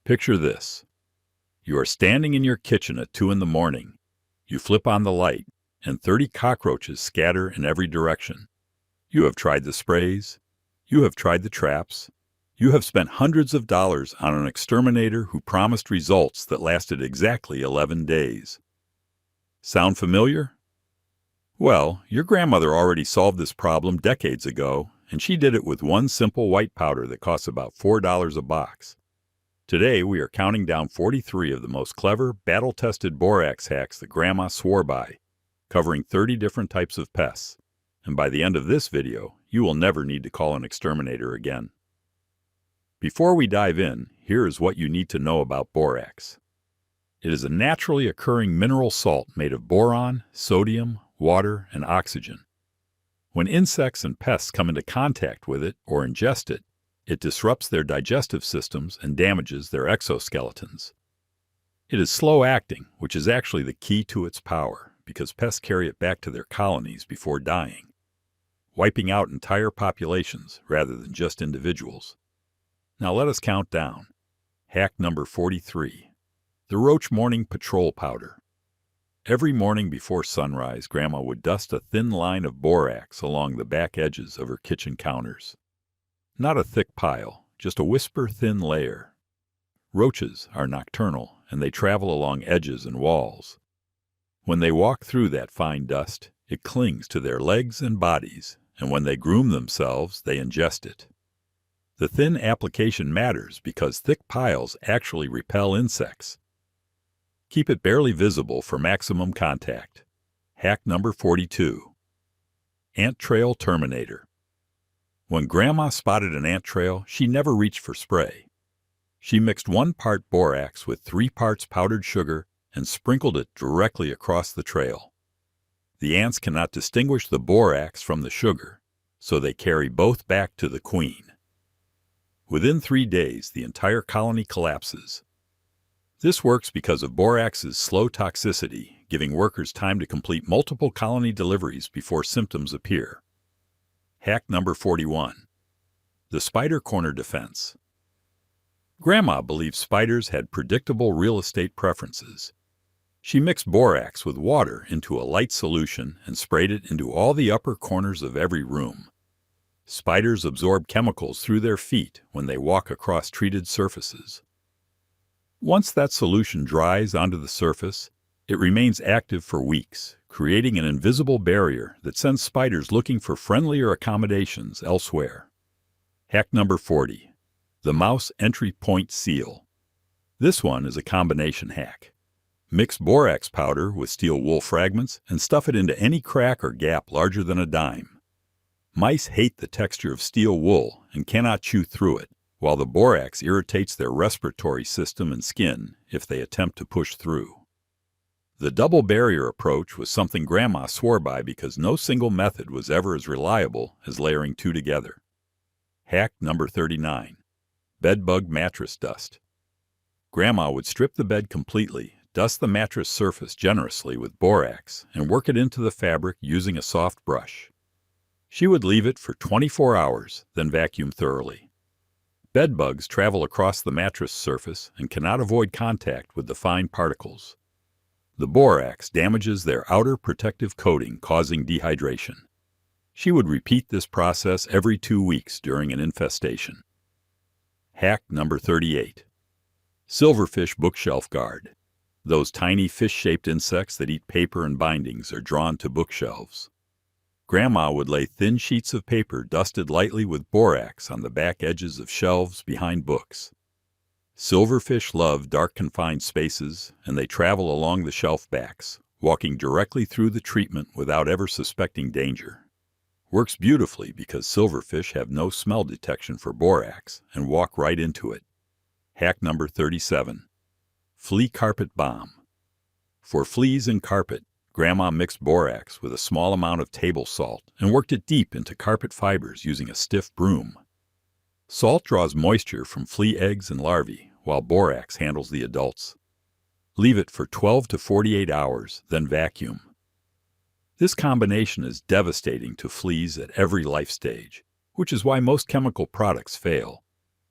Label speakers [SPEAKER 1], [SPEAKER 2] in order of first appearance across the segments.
[SPEAKER 1] Picture this. You are standing in your kitchen at 2 in the morning. You flip on the light, and 30 cockroaches scatter in every direction. You have tried the sprays. You have tried the traps. You have spent hundreds of dollars on an exterminator who promised results that lasted exactly 11 days. Sound familiar? Well, your grandmother already solved this problem decades ago, and she did it with one simple white powder that costs about $4 a box. Today, we are counting down 43 of the most clever, battle-tested borax hacks that Grandma swore by, covering 30 different types of pests. And by the end of this video, you will never need to call an exterminator again. Before we dive in, here is what you need to know about borax. It is a naturally occurring mineral salt made of boron, sodium, water, and oxygen. When insects and pests come into contact with it or ingest it, it disrupts their digestive systems and damages their exoskeletons. It is slow-acting, which is actually the key to its power, because pests carry it back to their colonies before dying, wiping out entire populations rather than just individuals. Now let us count down. Hack number 43. The Roach Morning Patrol Powder. Every morning before sunrise, Grandma would dust a thin line of borax along the back edges of her kitchen counters. Not a thick pile, just a whisper-thin layer. Roaches are nocturnal, and they travel along edges and walls. When they walk through that fine dust, it clings to their legs and bodies, and when they groom themselves, they ingest it. The thin application matters because thick piles actually repel insects. Keep it barely visible for maximum contact. Hack number 42. Ant Trail Terminator. When Grandma spotted an ant trail, she never reached for spray. She mixed 1 part borax with 3 parts powdered sugar and sprinkled it directly across the trail. The ants cannot distinguish the borax from the sugar, so they carry both back to the queen. Within 3 days, the entire colony collapses. This works because of borax's slow toxicity, giving workers time to complete multiple colony deliveries before symptoms appear. Hack number 41. The Spider Corner Defense. Grandma believed spiders had predictable real estate preferences. She mixed borax with water into a light solution and sprayed it into all the upper corners of every room. Spiders absorb chemicals through their feet when they walk across treated surfaces. Once that solution dries onto the surface, it remains active for weeks, creating an invisible barrier that sends spiders looking for friendlier accommodations elsewhere. Hack number 40. The Mouse Entry Point Seal. This one is a combination hack. Mix borax powder with steel wool fragments and stuff it into any crack or gap larger than a dime. Mice hate the texture of steel wool and cannot chew through it, while the borax irritates their respiratory system and skin if they attempt to push through. The double barrier approach was something Grandma swore by because no single method was ever as reliable as layering 2 together. Hack number 39. Bedbug Mattress Dust. Grandma would strip the bed completely, dust the mattress surface generously with borax, and work it into the fabric using a soft brush. She would leave it for 24 hours, then vacuum thoroughly. Bedbugs travel across the mattress surface and cannot avoid contact with the fine particles. The borax damages their outer protective coating, causing dehydration. She would repeat this process every 2 weeks during an infestation. Hack number 38. Silverfish Bookshelf Guard. Those tiny fish-shaped insects that eat paper and bindings are drawn to bookshelves. Grandma would lay thin sheets of paper dusted lightly with borax on the back edges of shelves behind books. Silverfish love dark confined spaces, and they travel along the shelf backs, walking directly through the treatment without ever suspecting danger. Works beautifully because silverfish have no smell detection for borax and walk right into it. Hack number 37. Flea Carpet Bomb. For fleas and carpet, Grandma mixed borax with a small amount of table salt and worked it deep into carpet fibers using a stiff broom. Salt draws moisture from flea eggs and larvae, while borax handles the adults. Leave it for 12 to 48 hours, then vacuum. This combination is devastating to fleas at every life stage, which is why most chemical products fail.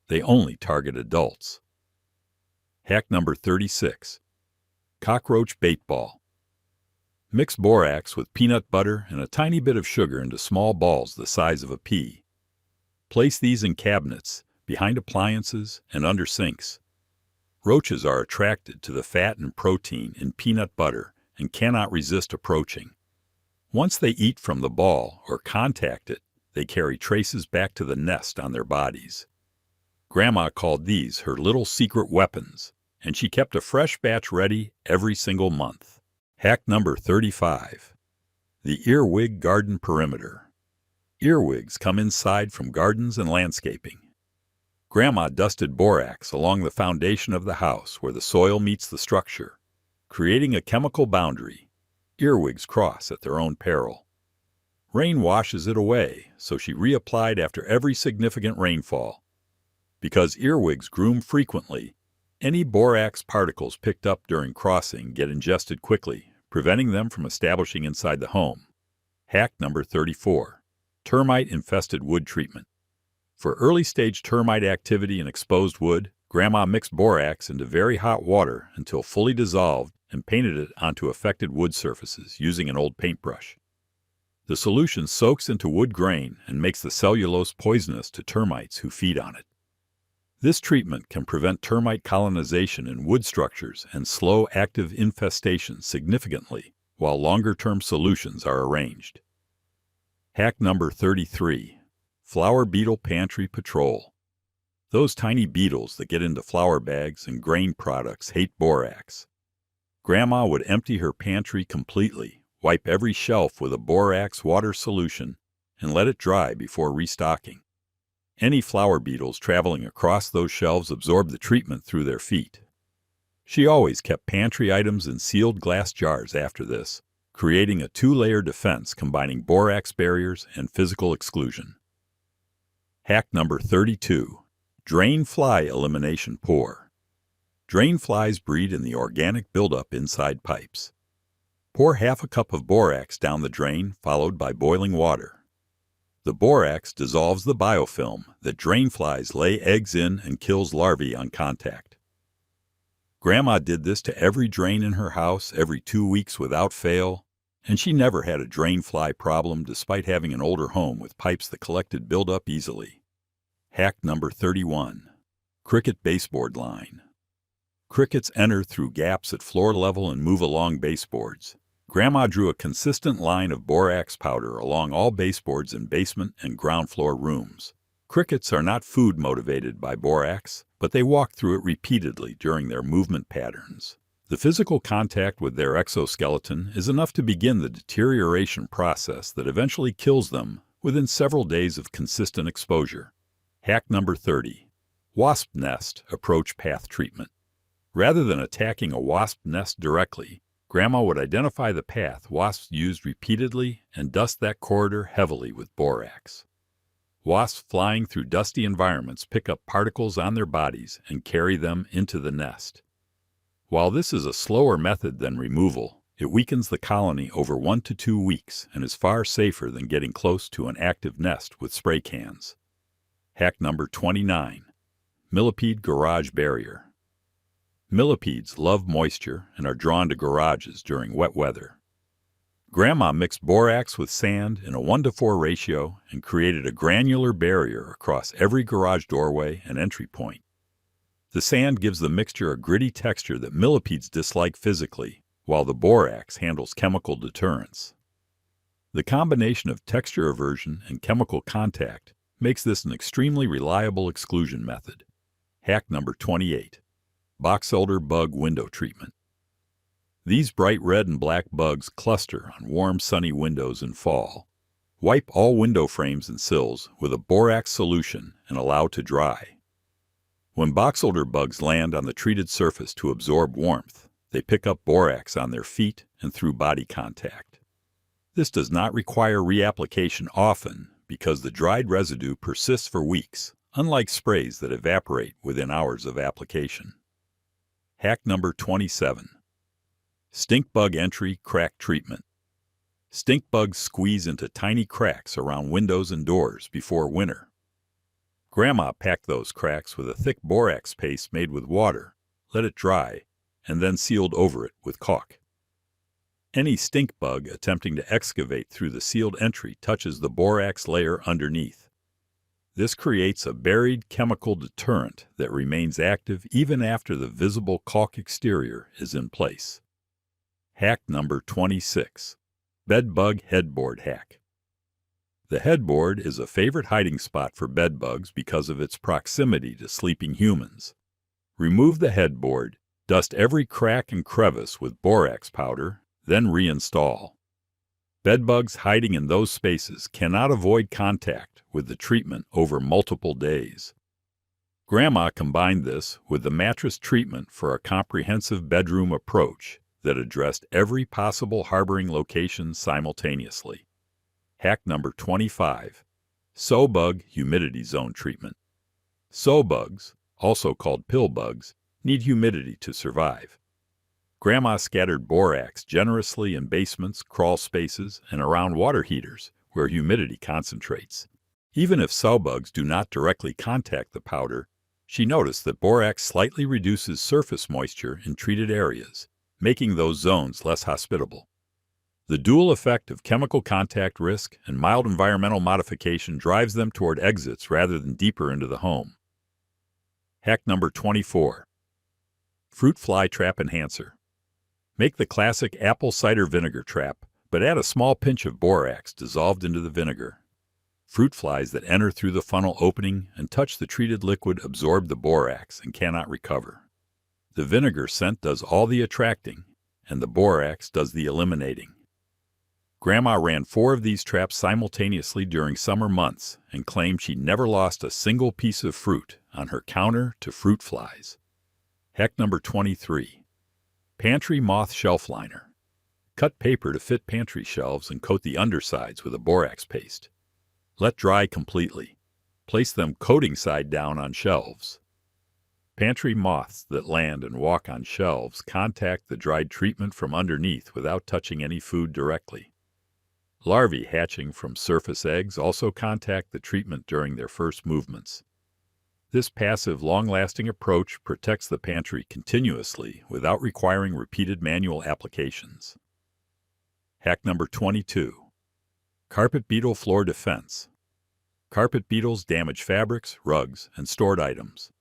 [SPEAKER 1] They only target adults. Hack number 36. Cockroach bait ball. Mix borax with peanut butter and a tiny bit of sugar into small balls the size of a pea. Place these in cabinets, behind appliances, and under sinks. Roaches are attracted to the fat and protein in peanut butter and cannot resist approaching. Once they eat from the ball or contact it, they carry traces back to the nest on their bodies. Grandma called these her little secret weapons, and she kept a fresh batch ready every single month. Hack number 35. The earwig garden perimeter. Earwigs come inside from gardens and landscaping. Grandma dusted borax along the foundation of the house where the soil meets the structure, creating a chemical boundary. Earwigs cross at their own peril. Rain washes it away, so she reapplied after every significant rainfall. Because earwigs groom frequently, any borax particles picked up during crossing get ingested quickly, preventing them from establishing inside the home. Hack number 34. Termite-infested wood treatment. For early-stage termite activity in exposed wood, Grandma mixed borax into very hot water until fully dissolved and painted it onto affected wood surfaces using an old paintbrush. The solution soaks into wood grain and makes the cellulose poisonous to termites who feed on it. This treatment can prevent termite colonization in wood structures and slow active infestation significantly, while longer-term solutions are arranged. Hack number 33. Flower beetle pantry patrol. Those tiny beetles that get into flour bags and grain products hate borax. Grandma would empty her pantry completely, wipe every shelf with a borax water solution, and let it dry before restocking. Any flour beetles traveling across those shelves absorb the treatment through their feet. She always kept pantry items in sealed glass jars after this, creating a two-layer defense combining borax barriers and physical exclusion. Hack number 32. Drain fly elimination pour. Drain flies breed in the organic buildup inside pipes. Pour half a cup of borax down the drain, followed by boiling water. The borax dissolves the biofilm that drain flies lay eggs in and kills larvae on contact. Grandma did this to every drain in her house every 2 weeks without fail, and she never had a drain fly problem despite having an older home with pipes that collected buildup easily. Hack number 31. Cricket baseboard line. Crickets enter through gaps at floor level and move along baseboards. Grandma drew a consistent line of borax powder along all baseboards in basement and ground floor rooms. Crickets are not food motivated by borax, but they walk through it repeatedly during their movement patterns. The physical contact with their exoskeleton is enough to begin the deterioration process that eventually kills them within several days of consistent exposure. Hack number 30. Wasp nest approach path treatment. Rather than attacking a wasp nest directly, Grandma would identify the path wasps used repeatedly and dust that corridor heavily with borax. Wasps flying through dusty environments pick up particles on their bodies and carry them into the nest. While this is a slower method than removal, it weakens the colony over 1 to 2 weeks and is far safer than getting close to an active nest with spray cans. Hack number 29. Millipede garage barrier. Millipedes love moisture and are drawn to garages during wet weather. Grandma mixed borax with sand in a 1-to-4 ratio and created a granular barrier across every garage doorway and entry point. The sand gives the mixture a gritty texture that millipedes dislike physically, while the borax handles chemical deterrence. The combination of texture aversion and chemical contact makes this an extremely reliable exclusion method. Hack number 28. Box elder bug window treatment. These bright red and black bugs cluster on warm, sunny windows in fall. Wipe all window frames and sills with a borax solution and allow to dry. When box elder bugs land on the treated surface to absorb warmth, they pick up borax on their feet and through body contact. This does not require reapplication often because the dried residue persists for weeks, unlike sprays that evaporate within hours of application. Hack number 27. Stink bug entry crack treatment. Stink bugs squeeze into tiny cracks around windows and doors before winter. Grandma packed those cracks with a thick borax paste made with water, let it dry, and then sealed over it with caulk. Any stink bug attempting to excavate through the sealed entry touches the borax layer underneath. This creates a buried chemical deterrent that remains active even after the visible caulk exterior is in place. Hack number 26. Bedbug Headboard Hack. The headboard is a favorite hiding spot for bedbugs because of its proximity to sleeping humans. Remove the headboard, dust every crack and crevice with borax powder, then reinstall. Bedbugs hiding in those spaces cannot avoid contact with the treatment over multiple days. Grandma combined this with the mattress treatment for a comprehensive bedroom approach that addressed every possible harboring location simultaneously. Hack number 25. Bug Humidity Zone Treatment. Bugs, also called pill bugs, need humidity to survive. Grandma scattered borax generously in basements, crawl spaces, and around water heaters where humidity concentrates. Even if bugs do not directly contact the powder, she noticed that borax slightly reduces surface moisture in treated areas, making those zones less hospitable. The dual effect of chemical contact risk and mild environmental modification drives them toward exits rather than deeper into the home. Hack number 24. Fruit Fly Trap Enhancer. Make the classic apple cider vinegar trap, but add a small pinch of borax dissolved into the vinegar. Fruit flies that enter through the funnel opening and touch the treated liquid absorb the borax and cannot recover. The vinegar scent does all the attracting, and the borax does the eliminating. Grandma ran 4 of these traps simultaneously during summer months and claimed she never lost a single piece of fruit on her counter to fruit flies. Hack number 23. Pantry Moth Shelf Liner. Cut paper to fit pantry shelves and coat the undersides with a borax paste. Let dry completely. Place them coating side down on shelves. Pantry moths that land and walk on shelves contact the dried treatment from underneath without touching any food directly. Larvae hatching from surface eggs also contact the treatment during their first movements. This passive, long-lasting approach protects the pantry continuously without requiring repeated manual applications. Hack number 22. Carpet Beetle Floor Defense. Carpet beetles damage fabrics, rugs, and stored items.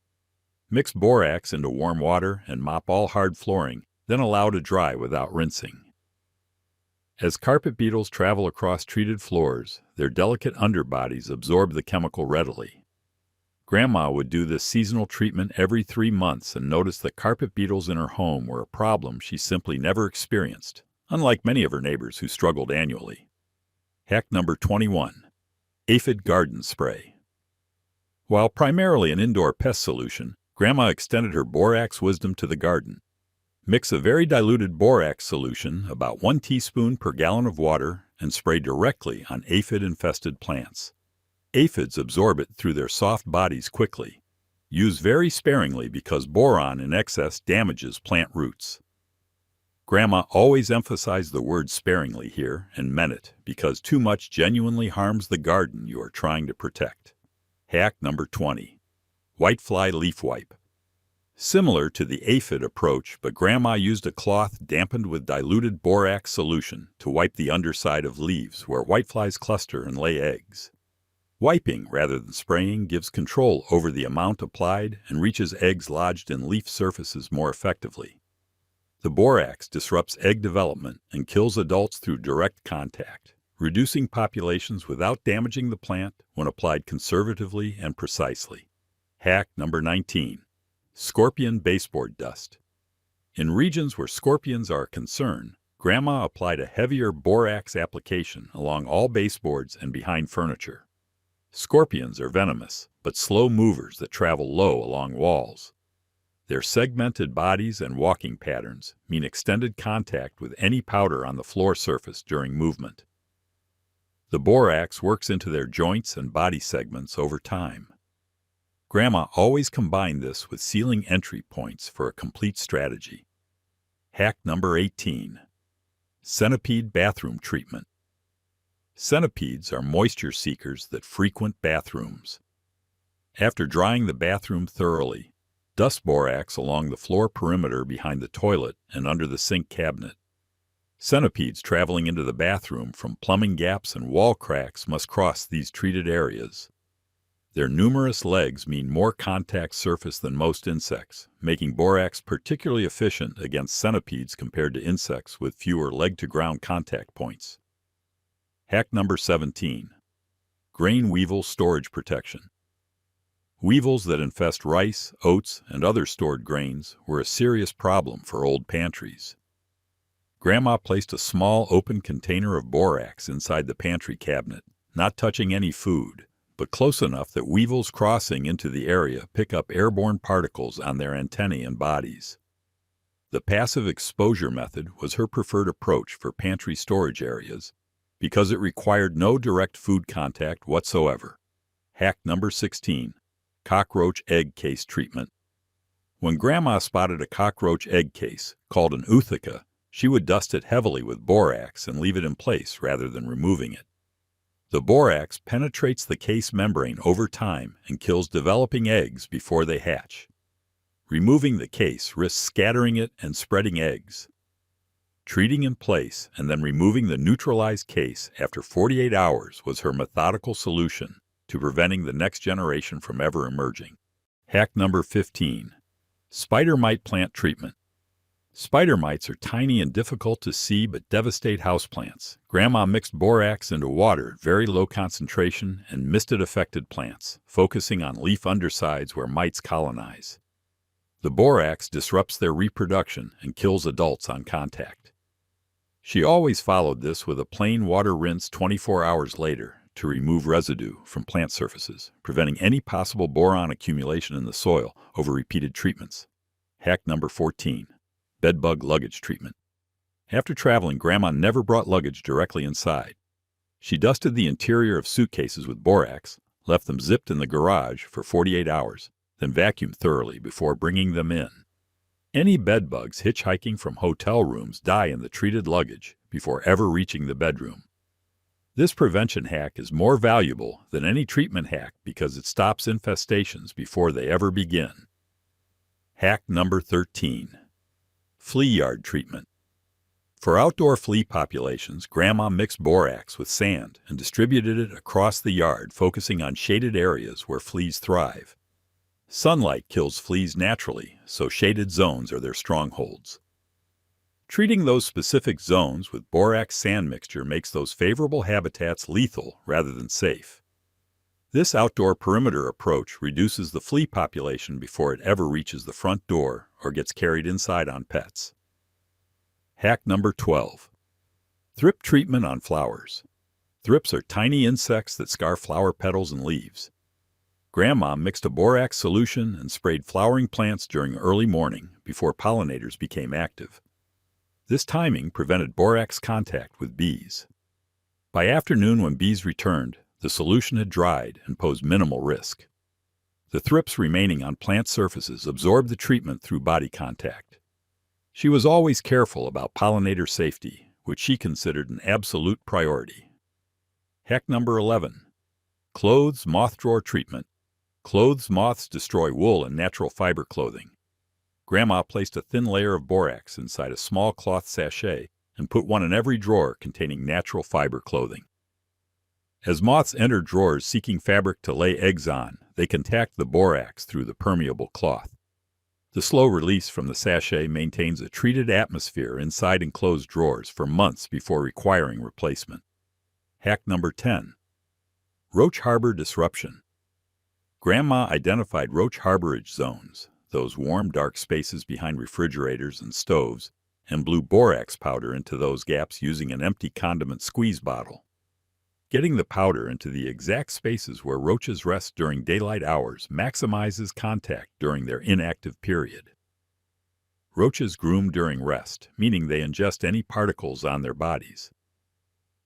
[SPEAKER 1] Mix borax into warm water and mop all hard flooring, then allow to dry without rinsing. As carpet beetles travel across treated floors, their delicate underbodies absorb the chemical readily. Grandma would do this seasonal treatment every 3 months and noticed that carpet beetles in her home were a problem she simply never experienced, unlike many of her neighbors who struggled annually. Hack number 21. Aphid Garden Spray. While primarily an indoor pest solution, Grandma extended her borax wisdom to the garden. Mix a very diluted borax solution, about 1 teaspoon per gallon of water, and spray directly on aphid-infested plants. Aphids absorb it through their soft bodies quickly. Use very sparingly because boron in excess damages plant roots. Grandma always emphasized the word sparingly here and meant it because too much genuinely harms the garden you are trying to protect. Hack number 20. Whitefly Leaf Wipe. Similar to the aphid approach, but Grandma used a cloth dampened with diluted borax solution to wipe the underside of leaves where whiteflies cluster and lay eggs. Wiping rather than spraying gives control over the amount applied and reaches eggs lodged in leaf surfaces more effectively. The borax disrupts egg development and kills adults through direct contact, reducing populations without damaging the plant when applied conservatively and precisely. Hack number 19. Scorpion Baseboard Dust. In regions where scorpions are a concern, Grandma applied a heavier borax application along all baseboards and behind furniture. Scorpions are venomous, but slow movers that travel low along walls. Their segmented bodies and walking patterns mean extended contact with any powder on the floor surface during movement. The borax works into their joints and body segments over time. Grandma always combined this with sealing entry points for a complete strategy. Hack number 18. Centipede Bathroom Treatment. Centipedes are moisture seekers that frequent bathrooms. After drying the bathroom thoroughly, Dust borax along the floor perimeter behind the toilet and under the sink cabinet. Centipedes traveling into the bathroom from plumbing gaps and wall cracks must cross these treated areas. Their numerous legs mean more contact surface than most insects, making borax particularly efficient against centipedes compared to insects with fewer leg-to-ground contact points. Hack number 17. Grain weevil storage protection. Weevils that infest rice, oats, and other stored grains were a serious problem for old pantries. Grandma placed a small open container of borax inside the pantry cabinet, not touching any food, but close enough that weevils crossing into the area pick up airborne particles on their antennae and bodies. The passive exposure method was her preferred approach for pantry storage areas because it required no direct food contact whatsoever. Hack number 16. Cockroach egg case treatment. When Grandma spotted a cockroach egg case, called an ootheca, she would dust it heavily with borax and leave it in place rather than removing it. The borax penetrates the case membrane over time and kills developing eggs before they hatch. Removing the case risks scattering it and spreading eggs. Treating in place and then removing the neutralized case after 48 hours was her methodical solution to preventing the next generation from ever emerging. Hack number 15. Spider mite plant treatment. Spider mites are tiny and difficult to see but devastate houseplants. Grandma mixed borax into water at very low concentration and misted-affected plants, focusing on leaf undersides where mites colonize. The borax disrupts their reproduction and kills adults on contact. She always followed this with a plain water rinse 24 hours later to remove residue from plant surfaces, preventing any possible boron accumulation in the soil over repeated treatments. Hack number 14. Bedbug luggage treatment. After traveling, Grandma never brought luggage directly inside. She dusted the interior of suitcases with borax, left them zipped in the garage for 48 hours, then vacuumed thoroughly before bringing them in. Any bedbugs hitchhiking from hotel rooms die in the treated luggage before ever reaching the bedroom. This prevention hack is more valuable than any treatment hack because it stops infestations before they ever begin. Hack number 13. Flea yard treatment. For outdoor flea populations, Grandma mixed borax with sand and distributed it across the yard, focusing on shaded areas where fleas thrive. Sunlight kills fleas naturally, so shaded zones are their strongholds. Treating those specific zones with borax sand mixture makes those favorable habitats lethal rather than safe. This outdoor perimeter approach reduces the flea population before it ever reaches the front door or gets carried inside on pets. Hack number 12. Thrip treatment on flowers. Thrips are tiny insects that scar flower petals and leaves. Grandma mixed a borax solution and sprayed flowering plants during early morning before pollinators became active. This timing prevented borax contact with bees. By afternoon, when bees returned, the solution had dried and posed minimal risk. The thrips remaining on plant surfaces absorbed the treatment through body contact. She was always careful about pollinator safety, which she considered an absolute priority. Hack number 11. Clothes moth drawer treatment. Clothes moths destroy wool and natural fiber clothing. Grandma placed a thin layer of borax inside a small cloth sachet and put one in every drawer containing natural fiber clothing. As moths enter drawers seeking fabric to lay eggs on, they contact the borax through the permeable cloth. The slow release from the sachet maintains a treated atmosphere inside enclosed drawers for months before requiring replacement. Hack number 10. Roach harbor disruption. Grandma identified roach harborage zones, those warm, dark spaces behind refrigerators and stoves, and blew borax powder into those gaps using an empty condiment squeeze bottle. Getting the powder into the exact spaces where roaches rest during daylight hours maximizes contact during their inactive period. Roaches groom during rest, meaning they ingest any particles on their bodies.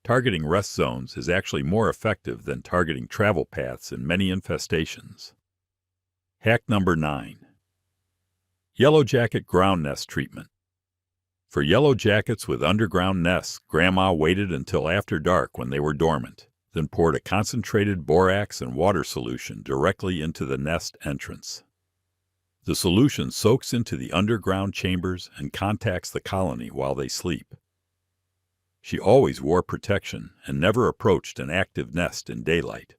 [SPEAKER 1] Targeting rest zones is actually more effective than targeting travel paths in many infestations. Hack number 9. Yellow jacket ground nest treatment. For yellow jackets with underground nests, Grandma waited until after dark when they were dormant, then poured a concentrated borax and water solution directly into the nest entrance. The solution soaks into the underground chambers and contacts the colony while they sleep. She always wore protection and never approached an active nest in daylight.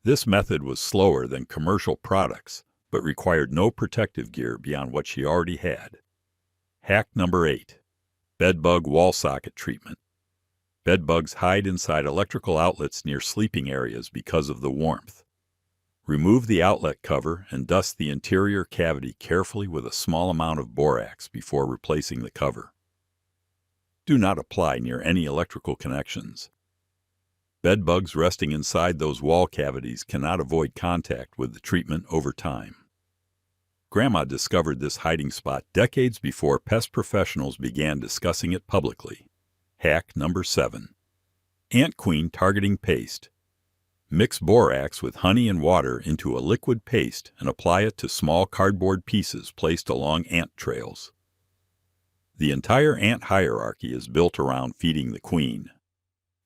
[SPEAKER 1] This method was slower than commercial products, but required no protective gear beyond what she already had. Hack number 8. Bedbug wall socket treatment. Bedbugs hide inside electrical outlets near sleeping areas because of the warmth. Remove the outlet cover and dust the interior cavity carefully with a small amount of borax before replacing the cover. Do not apply near any electrical connections. Bedbugs resting inside those wall cavities cannot avoid contact with the treatment over time. Grandma discovered this hiding spot decades before pest professionals began discussing it publicly. Hack number 7. Ant queen targeting paste. Mix borax with honey and water into a liquid paste and apply it to small cardboard pieces placed along ant trails. The entire ant hierarchy is built around feeding the queen.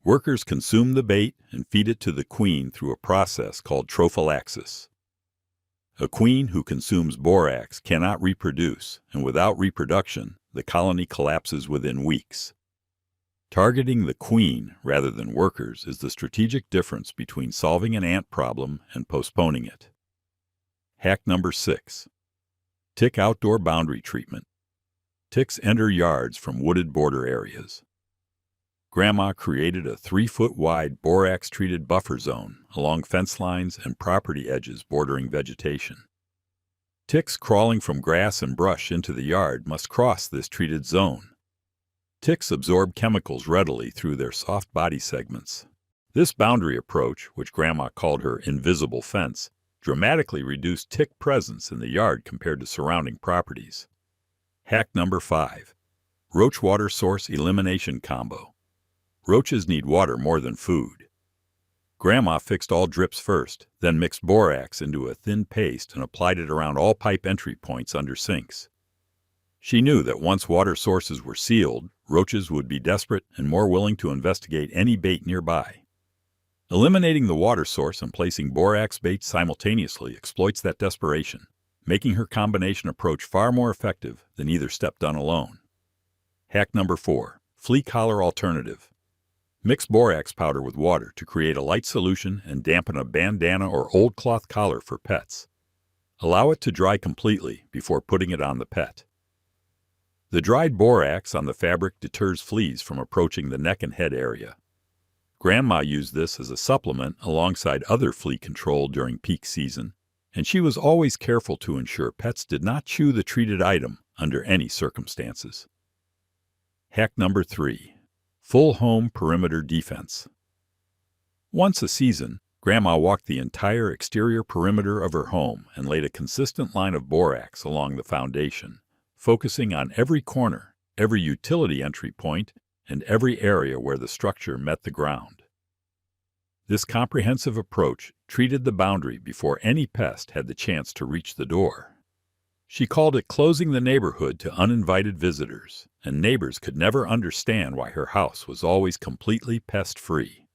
[SPEAKER 1] Workers consume the bait and feed it to the queen through a process called trophallaxis. A queen who consumes borax cannot reproduce, and without reproduction, the colony collapses within weeks. Targeting the queen rather than workers is the strategic difference between solving an ant problem and postponing it. Hack number 6. Tick outdoor boundary treatment. Ticks enter yards from wooded border areas. Grandma created a 3-foot-wide borax-treated buffer zone along fence lines and property edges bordering vegetation. Ticks crawling from grass and brush into the yard must cross this treated zone. Ticks absorb chemicals readily through their soft body segments. This boundary approach, which Grandma called her invisible fence, dramatically reduced tick presence in the yard compared to surrounding properties. Hack number 5. Roach water source elimination combo. Roaches need water more than food. Grandma fixed all drips first, then mixed borax into a thin paste and applied it around all pipe entry points under sinks. She knew that once water sources were sealed, roaches would be desperate and more willing to investigate any bait nearby. Eliminating the water source and placing borax bait simultaneously exploits that desperation, making her combination approach far more effective than either step done alone. Hack number 4. Flea collar alternative. Mix borax powder with water to create a light solution and dampen a bandana or old cloth collar for pets. Allow it to dry completely before putting it on the pet. The dried borax on the fabric deters fleas from approaching the neck and head area. Grandma used this as a supplement alongside other flea control during peak season, and she was always careful to ensure pets did not chew the treated item under any circumstances. Hack number 3. Full home perimeter defense. Once a season, Grandma walked the entire exterior perimeter of her home and laid a consistent line of borax along the foundation, focusing on every corner, every utility entry point, and every area where the structure met the ground. This comprehensive approach treated the boundary before any pest had the chance to reach the door. She called it closing the neighborhood to uninvited visitors, and neighbors could never understand why her house was always completely pest-free.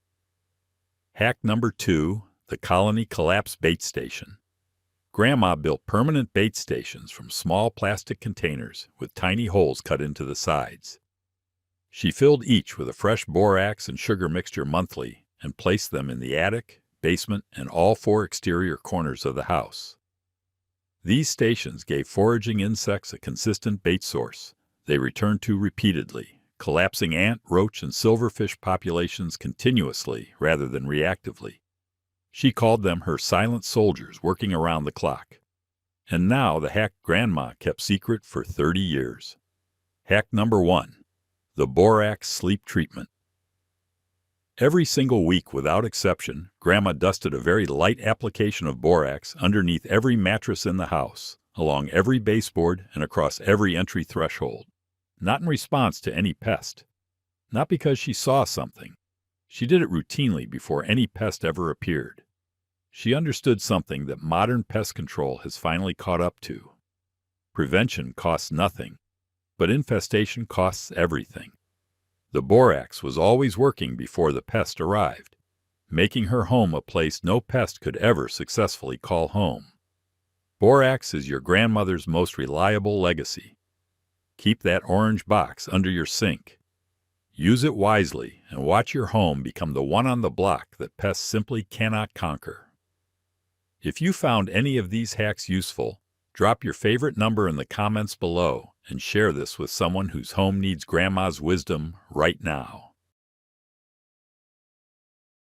[SPEAKER 1] Hack number 2. The colony collapse bait station. Grandma built permanent bait stations from small plastic containers with tiny holes cut into the sides. She filled each with a fresh borax and sugar mixture monthly and placed them in the attic, basement, and all 4 exterior corners of the house. These stations gave foraging insects a consistent bait source they returned to repeatedly, collapsing ant, roach, and silverfish populations continuously rather than reactively. She called them her silent soldiers working around the clock. And now the hack Grandma kept secret for 30 years. Hack number 1. The borax sleep treatment. Every single week, without exception, Grandma dusted a very light application of borax underneath every mattress in the house, along every baseboard and across every entry threshold. Not in response to any pest. Not because she saw something. She did it routinely before any pest ever appeared. She understood something that modern pest control has finally caught up to. Prevention costs nothing, but infestation costs everything. The borax was always working before the pest arrived, making her home a place no pest could ever successfully call home. Borax is your grandmother's most reliable legacy. Keep that orange box under your sink. Use it wisely and watch your home become the one on the block that pests simply cannot conquer. If you found any of these hacks useful, drop your favorite number in the comments below and share this with someone whose home needs Grandma's wisdom right now.